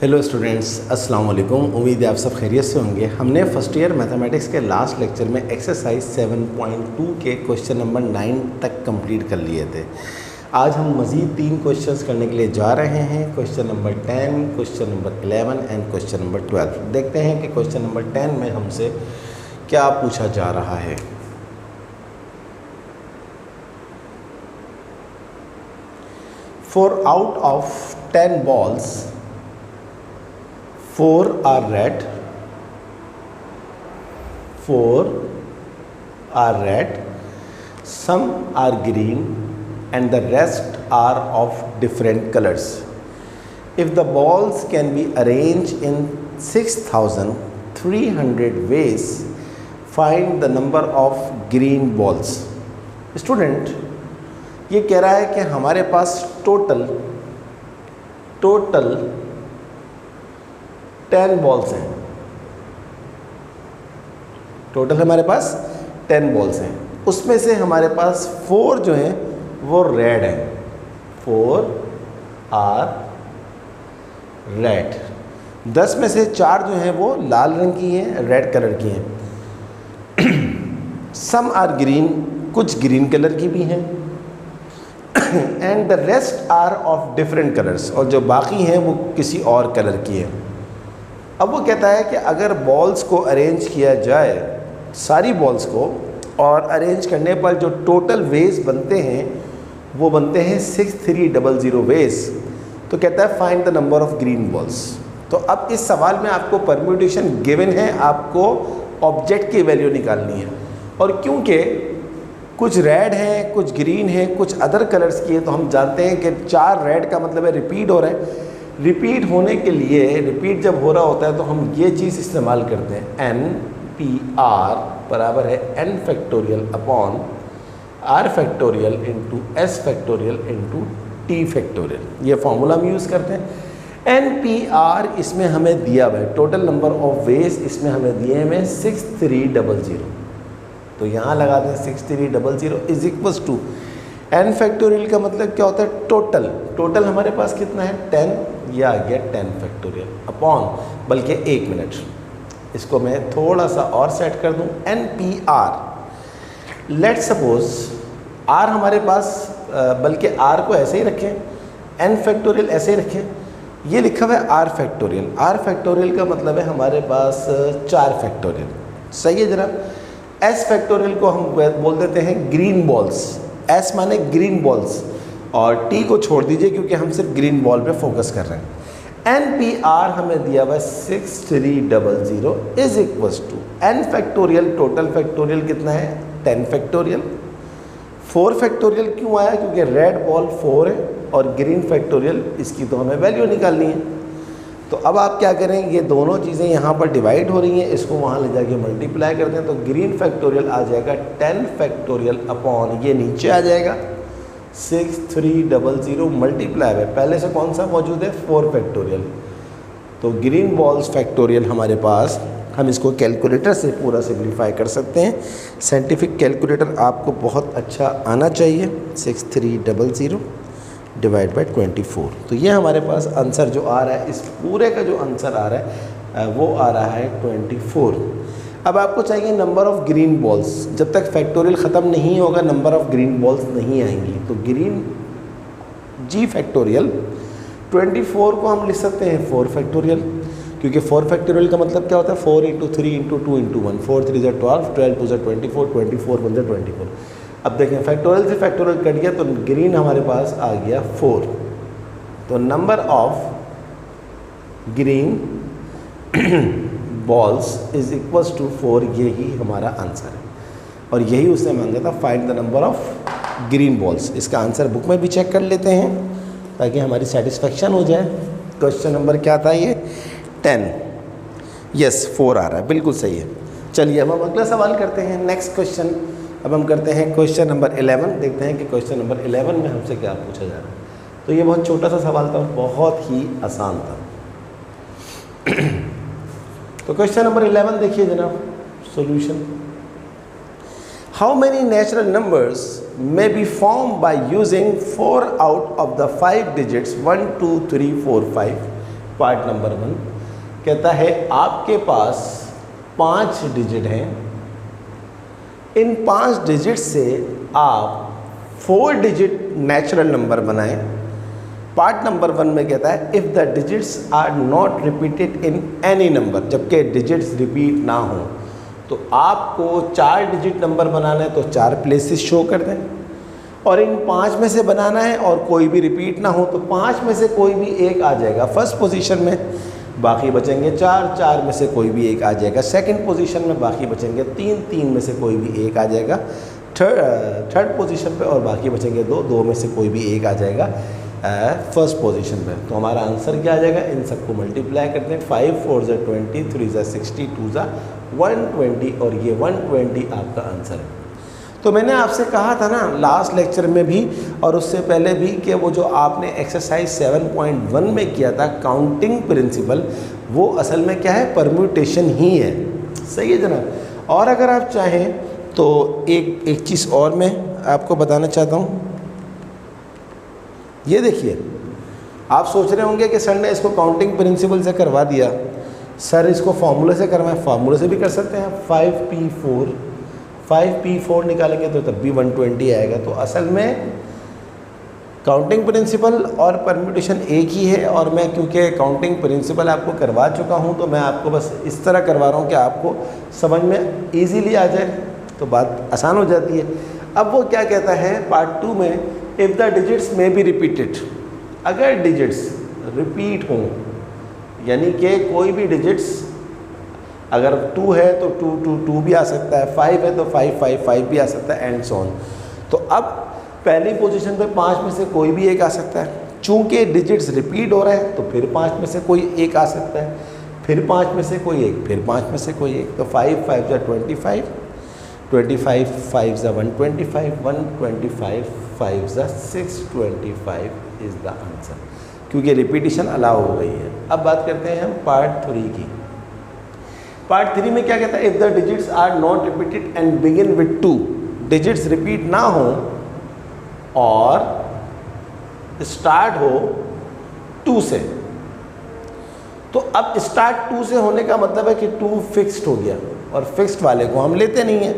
Hello students, अस्सलाम वालेकुम। उम्मीद है आप सब खैरियत से होंगे। हमने फर्स्ट ईयर मैथमेटिक्स के लास्ट लेक्चर में एक्सरसाइज 7.2 के क्वेश्चन नंबर 9 तक कंप्लीट कर लिए थे। आज हम मज़ीद 3 क्वेश्चंस करने के लिए जा रहे हैं। Question number 10, question number 11 and question number 12। देखते हैं कि क्वेश्चन नंबर 10 में हमसे क्या पूछा जा रहा है। For out of 10 balls, 4 are red, some are green and the rest are of different colors. If the balls can be arranged in 6,300 ways, find the number of green balls. Student, ये कह रहा है कि हमारे पास total 10 balls हैं। Total हमारे पास 10 balls हैं, उसमें से हमारे पास 4 जो हैं वो रेड हैं। 4 आर रेड। 10 में से 4 जो हैं वो लाल रंग की हैं, रेड कलर की हैं। सम आर ग्रीन, कुछ ग्रीन कलर की भी हैं। And the rest are of different colours, और जो बाकी हैं वो किसी और कलर की हैं। अब वो कहता है कि अगर बॉल्स को अरेंज किया जाए, सारी बॉल्स को, और अरेंज करने पर जो टोटल वेज बनते हैं वो बनते हैं 6300 वेज, तो कहता है find the number of green balls. तो अब इस सवाल में आपको परम्यूटेशन गिवन है, आपको ऑब्जेक्ट की वैल्यू निकालनी है। और क्योंकि कुछ रेड हैं, कुछ ग्रीन हैं, कुछ अदर कलर्स की है, तो हम जानते हैं कि 4 रेड का मतलब है रिपीट हो रहा है। रिपीट होने के लिए, रिपीट जब हो रहा होता है तो हम ये चीज़ इस्तेमाल करते हैं, NPR बराबर है n factorial upon r factorial into s factorial into t factorial. ये फॉर्मूला हम यूज़ करते हैं। NPR इसमें हमें दिया हुआ है, टोटल नंबर ऑफ वेज इसमें हमें दिए हैं 6300। तो यहाँ लगा दें 6300 is equals to n factorial का मतलब क्या होता है, टोटल। टोटल हमारे पास कितना है 10, यह आ गया 10 फैक्टोरियल अपॉन, बल्कि 1 मिनट इसको मैं थोड़ा सा और सेट कर दूं, NPR। लेट सपोज R हमारे पास, बल्कि R को ऐसे ही रखें, n फैक्टोरियल ऐसे ही रखें। ये लिखा हुआ है R फैक्टोरियल। R फैक्टोरियल का मतलब है हमारे पास 4 फैक्टोरियल। सही है जनाब। S फैक्टोरियल को हम बोल देते हैं ग्रीन बॉल्स। S माने ग्रीन बॉल्स, और T को छोड़ दीजिए क्योंकि हम सिर्फ ग्रीन बॉल पे फोकस कर रहे हैं। NPR हमें दिया हुआ 6300 is equals to n factorial, total factorial कितना है 10 फैक्टोरियल। 4 फैक्टोरियल क्यों आया, क्योंकि रेड बॉल 4 है और ग्रीन फैक्टोरियल, इसकी तो हमें वैल्यू निकालनी है। तो अब आप क्या करें, ये दोनों चीज़ें यहाँ पर डिवाइड हो रही हैं, इसको वहाँ ले जाके मल्टीप्लाई करते हैं। तो ग्रीन फैक्टोरियल आ जाएगा 10 फैक्टोरियल अपॉन, ये नीचे आ जाएगा 6300 मल्टीप्लाई है, पहले से कौन सा मौजूद है 4 फैक्टोरियल। तो ग्रीन बॉल्स फैक्टोरियल हमारे पास, हम इसको कैलकुलेटर से पूरा सिम्प्लीफाई कर सकते हैं। साइंटिफिक कैलकुलेटर आपको बहुत अच्छा आना चाहिए। 6300 डिवाइड बाई 24। तो ये हमारे पास आंसर जो आ रहा है, इस पूरे का जो आंसर आ रहा है वो आ रहा है 24। अब आपको चाहिए नंबर ऑफ़ ग्रीन बॉल्स। जब तक फैक्टोरियल ख़त्म नहीं होगा नंबर ऑफ़ ग्रीन बॉल्स नहीं आएंगी। तो ग्रीन G फैक्टोरियल 24 को हम लिख सकते हैं 4 फैक्टोरियल, क्योंकि 4 फैक्टोरियल का मतलब क्या होता है 4 × 3 × 2 × 1, 4 3 = 12, 12 2 = 24, 24 1 = 24। अब देखें फैक्टोरियल से फैक्टोरियल कट गया तो ग्रीन हमारे पास आ गया 4। तो number of green balls is equals to 4, यही हमारा आंसर है। और यही उसने मांगा था, find the number of green balls. इसका आंसर बुक में भी चेक कर लेते हैं ताकि हमारी सेटिस्फेक्शन हो जाए। क्वेश्चन नंबर क्या था ये 10, यस 4 आ रहा है, बिल्कुल सही है। चलिए अब हम अगला सवाल करते हैं, नेक्स्ट क्वेश्चन। अब हम करते हैं क्वेश्चन नंबर 11। देखते हैं कि क्वेश्चन नंबर 11 में हमसे क्या पूछा जा रहा है। तो ये बहुत छोटा सा सवाल था, बहुत ही आसान था। तो क्वेश्चन नंबर 11 देखिए जनाब, solution. How many natural numbers may be formed by using 4 out of the 5 digits 1, 2, 3, 4, 5 part number 1 कहता है आपके पास 5 डिजिट हैं, इन 5 डिजिट से आप 4 डिजिट नेचुरल नंबर बनाएं। पार्ट नंबर 1 में कहता है if the digits are not repeated in any number, जबकि डिजिट्स रिपीट ना हो तो आपको 4 डिजिट नंबर बनाना है तो 4 प्लेसेस शो कर दें, और इन 5 में से बनाना है और कोई भी रिपीट ना हो तो 5 में से कोई भी एक आ जाएगा फर्स्ट पोजीशन में, बाकी बचेंगे 4 में से कोई भी एक आ जाएगा सेकंड पोजीशन में, बाकी बचेंगे 3 में से कोई भी एक आ जाएगा थर्ड पोजीशन पे, और बाकी बचेंगे 2 में से कोई भी एक आ जाएगा फर्स्ट पोजीशन पे। तो हमारा आंसर क्या आ जाएगा, इन सबको मल्टीप्लाई करते हैं, 5 4 ज़ा 20, 3 ज़ा 60, 2 ज़ा 120, और ये 120 आपका आंसर है। तो मैंने आपसे कहा था ना लास्ट लेक्चर में भी और उससे पहले भी कि वो जो आपने एक्सरसाइज 7.1 में किया था काउंटिंग प्रिंसिपल, वो असल में क्या है, परम्यूटेशन ही है। सही है जनाब। और अगर आप चाहें तो एक चीज़ और मैं आपको बताना चाहता हूँ। ये देखिए, आप सोच रहे होंगे कि सर ने इसको काउंटिंग प्रिंसिपल से करवा दिया, सर इसको फार्मूले से करवाएं। फार्मूले से भी कर सकते हैं। 5P4 निकालेंगे तो तब भी 120 आएगा। तो असल में काउंटिंग प्रिंसिपल और परम्यूटेशन एक ही है, और मैं क्योंकि काउंटिंग प्रिंसिपल आपको करवा चुका हूं तो मैं आपको बस इस तरह करवा रहा हूं कि आपको समझ में ईजीली आ जाए, तो बात आसान हो जाती है। अब वो क्या कहता है पार्ट 2 में, इफ़ द डिजिट्स में बी रिपीटेड, अगर डिजिट्स रिपीट हों, यानी कि कोई भी डिजिट्स, अगर 2 है तो 2 भी आ सकता है, 5 है तो 5 भी आ सकता है, एंड सो ऑन। तो अब पहली पोजीशन पे 5 में से कोई भी एक आ सकता है। चूंकि डिजिट्स रिपीट हो रहे हैं तो फिर 5 में से कोई एक आ सकता है, फिर 5 में से कोई एक, फिर 5 में से कोई एक। तो 5 5 ज़ा 25, 25 5 ज़ा 125, 125 5 ज़ा 625 इज़ द आंसर, क्योंकि रिपीटिशन अलाउ हो गई है। अब बात करते हैं हम पार्ट 3 की। पार्ट 3 में क्या कहता है, if the digits are not repeated and begin with 2, digits repeat ना हो और स्टार्ट हो 2 से। तो अब स्टार्ट 2 से होने का मतलब है कि 2 फिक्स्ड हो गया, और फिक्स्ड वाले को हम लेते नहीं हैं।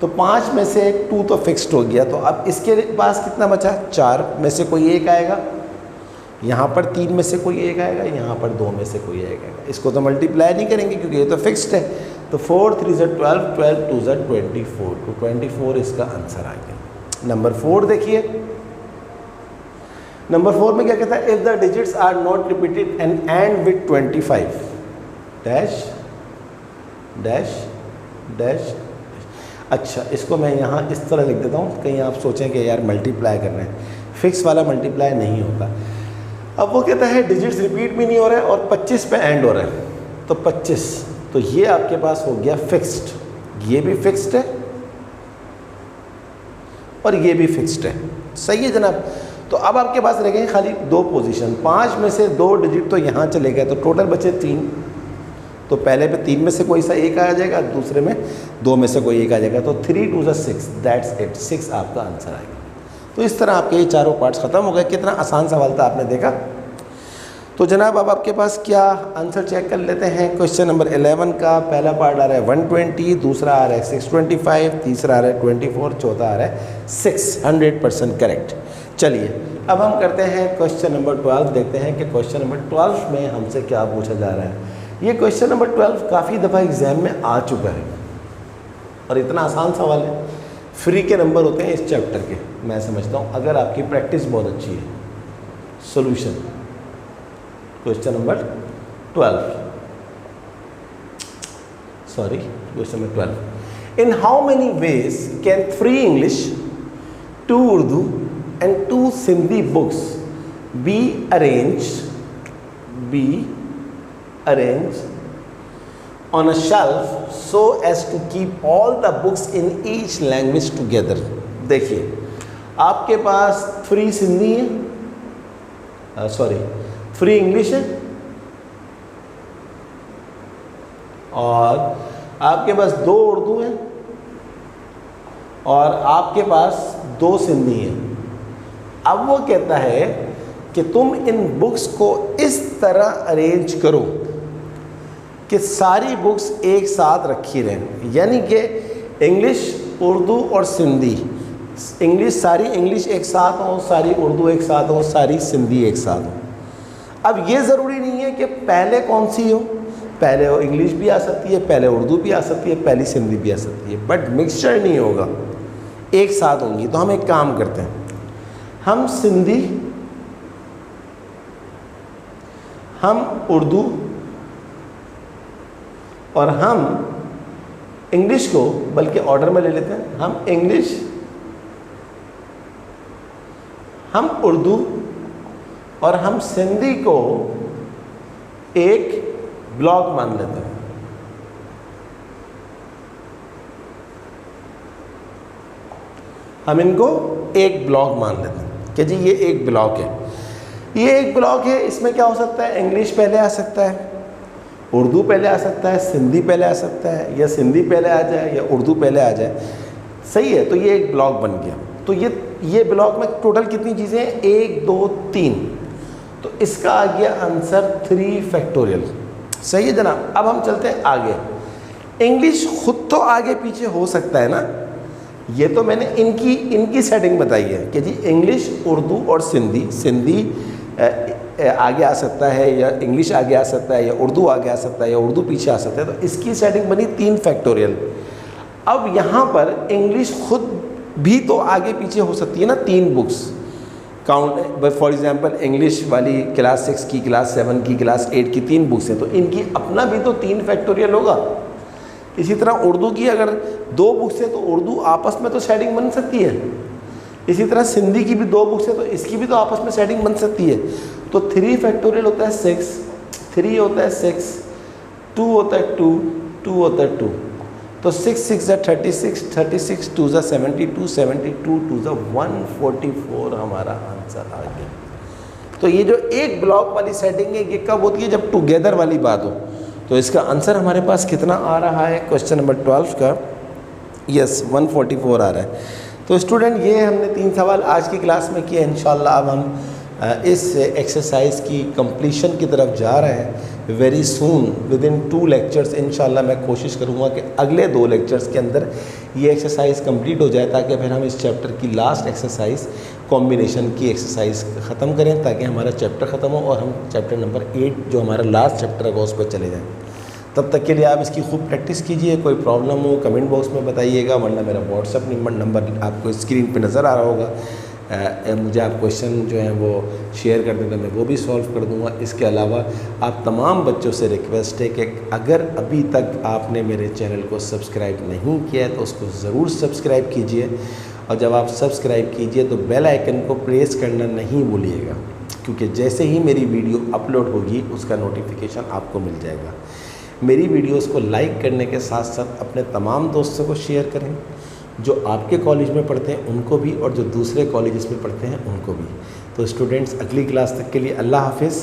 तो 5 में से 2 तो फिक्स्ड हो गया, तो अब इसके पास कितना बचा, 4 में से कोई एक आएगा, यहाँ पर 3 में से कोई एक आएगा, यहाँ पर 2 में से कोई एक आएगा। इसको तो मल्टीप्लाई नहीं करेंगे क्योंकि ये तो फिक्स्ड है। तो 4 3 ज़ा 12, 12 2 ज़ा 24, तो 24 इसका आंसर आ गया। नंबर 4 देखिए, नंबर 4 में क्या कहता है, if the digits are not repeated and end with 25 dash dash dash. अच्छा, इसको मैं यहाँ इस तरह लिख देता हूँ, कहीं आप सोचें कि यार मल्टीप्लाई कर रहे हैं, फिक्स वाला मल्टीप्लाई नहीं होता। अब वो कहता है डिजिट्स रिपीट भी नहीं हो रहे हैं और 25 पे एंड हो रहे हैं, तो 25, तो ये आपके पास हो गया फिक्स्ड, ये भी फिक्स्ड है और ये भी फिक्स्ड है। सही है जनाब। तो अब आपके पास रह गए खाली 2 पोजीशन, 5 में से 2 डिजिट तो यहाँ चले गए, तो टोटल बचे 3। तो पहले पे 3 में से कोई सा एक आ जाएगा, दूसरे में 2 में से कोई एक आ जाएगा। तो 3 2 ज़ा 6, दैट्स इट, 6 आपका आंसर आएगा। तो इस तरह आपके ये चारों पार्ट्स ख़त्म हो गए। कितना आसान सवाल था, आपने देखा। तो जनाब अब आपके पास क्या आंसर चेक कर लेते हैं। क्वेश्चन नंबर 11 का पहला पार्ट आ रहा है 120, दूसरा आ रहा है 625, तीसरा आ रहा है 24, चौथा आ रहा है 6, 100% करेक्ट। चलिए अब हम करते हैं क्वेश्चन नंबर 12, देखते हैं कि क्वेश्चन नंबर 12 में हमसे क्या पूछा जा रहा है। ये क्वेश्चन नंबर 12 काफ़ी दफ़ा एग्ज़ाम में आ चुका है और इतना आसान सवाल है, फ्री के नंबर होते हैं इस चैप्टर के, मैं समझता हूँ, अगर आपकी प्रैक्टिस बहुत अच्छी है। Solution question number 12, sorry question number 12, in how many ways can 3 English, 2 Urdu and 2 Sindhi books be arranged on a shelf so as to keep all the books in each language together। देखिए आपके पास 3 सिंधी है, sorry 3 English है, और आपके पास 2 उर्दू है, और आपके पास 2 सिंधी है। अब वो कहता है कि तुम इन बुक्स को इस तरह अरेंज करो कि सारी बुक्स एक साथ रखी रहें, यानी कि इंग्लिश, उर्दू और सिंधी, सारी इंग्लिश एक साथ हो, सारी उर्दू एक साथ हो, सारी सिंधी एक साथ हो। अब ये ज़रूरी नहीं है कि पहले कौन सी हो, पहले वो इंग्लिश भी आ सकती है, पहले उर्दू भी आ सकती है, पहली सिंधी भी आ सकती है, बट मिक्सचर नहीं होगा, एक साथ होंगी। तो हम एक काम करते हैं, हम सिंधी, हम उर्दू और हम इंग्लिश को बल्कि ऑर्डर में ले लेते हैं, हम इंग्लिश, हम उर्दू और हम सिंधी को एक ब्लॉक मान लेते हैं। हम इनको एक ब्लॉक मान लेते हैं कि जी ये एक ब्लॉक है, ये एक ब्लॉक है। इसमें क्या हो सकता है, इंग्लिश पहले आ सकता है, उर्दू पहले आ सकता है, सिंधी पहले आ सकता है, या सिंधी पहले आ जाए या उर्दू पहले आ जाए। सही है, तो ये एक ब्लॉक बन गया। तो ये ब्लॉक में टोटल कितनी चीज़ें हैं, 1 2 3, तो इसका आ गया आंसर 3 फैक्टोरियल। सही है जनाब। अब हम चलते हैं आगे। इंग्लिश खुद तो आगे पीछे हो सकता है ना, ये तो मैंने इनकी सेटिंग बताई है कि जी इंग्लिश, उर्दू और सिंधी आगे आ सकता है, या इंग्लिश आगे आ सकता है, या उर्दू आगे आ सकता है, या उर्दू पीछे आ सकता है। तो इसकी सेटिंग बनी 3 फैक्टोरियल। अब यहाँ पर इंग्लिश खुद भी तो आगे पीछे हो सकती है ना, 3 books count, for example English वाली क्लास 6 की, क्लास 7 की, क्लास 8 की 3 बुक्स हैं, तो इनकी अपना भी तो 3 फैक्टोरियल होगा। इसी तरह उर्दू की अगर 2 बुक्स हैं तो उर्दू आपस में तो सेटिंग बन सकती है। इसी तरह सिंधी की भी 2 बुक्स हैं तो इसकी भी तो आपस में सेटिंग बन सकती है। तो 3 फैक्टोरियल होता है 6, 3 होता है 6, 2 होता है 2, 2 होता है 2। तो 6 6 ज़ा 36, 36 2 ज़ा 72, 72 2 ज़ा 144 हमारा आंसर आ गया। तो ये जो एक ब्लॉक वाली सेटिंग है ये कब होती है, जब टुगेदर वाली बात हो। तो इसका आंसर हमारे पास कितना आ रहा है क्वेश्चन नंबर 12 का, यस 144 आ रहा है। तो स्टूडेंट ये हमने 3 सवाल आज की क्लास में किए। इंशाल्लाह अब हम इस एक्सरसाइज की कंप्लीशन की तरफ जा रहे हैं। Very soon with in 2 lectures इंशाल्लाह मैं कोशिश करूँगा कि अगले 2 लेक्चर्स के अंदर ये एक्सरसाइज कंप्लीट हो जाए, ताकि फिर हम इस चैप्टर की लास्ट एक्सरसाइज कॉम्बिनेशन की एक्सरसाइज ख़त्म करें, ताकि हमारा चैप्टर ख़त्म हो और हम चैप्टर नंबर 8 जो हमारा लास्ट चैप्टर है उस पर चले जाएँ। तब तक के लिए आप इसकी खूब प्रैक्टिस कीजिए। कोई प्रॉब्लम हो कमेंट बॉक्स में बताइएगा, वरना मेरा व्हाट्सअप नंबर आपको स्क्रीन पे नज़र आ रहा होगा। मुझे आप क्वेश्चन जो हैं वो शेयर कर दें तो मैं वो भी सॉल्व कर दूंगा। इसके अलावा आप तमाम बच्चों से रिक्वेस्ट है कि अगर अभी तक आपने मेरे चैनल को सब्सक्राइब नहीं किया है तो उसको ज़रूर सब्सक्राइब कीजिए, और जब आप सब्सक्राइब कीजिए तो बेल आइकन को प्रेस करना नहीं भूलिएगा, क्योंकि जैसे ही मेरी वीडियो अपलोड होगी उसका नोटिफिकेशन आपको मिल जाएगा। मेरी वीडियोस को लाइक करने के साथ साथ अपने तमाम दोस्तों को शेयर करें, जो आपके कॉलेज में पढ़ते हैं उनको भी और जो दूसरे कॉलेजेस में पढ़ते हैं उनको भी। तो स्टूडेंट्स अगली क्लास तक के लिए अल्लाह हाफिज़।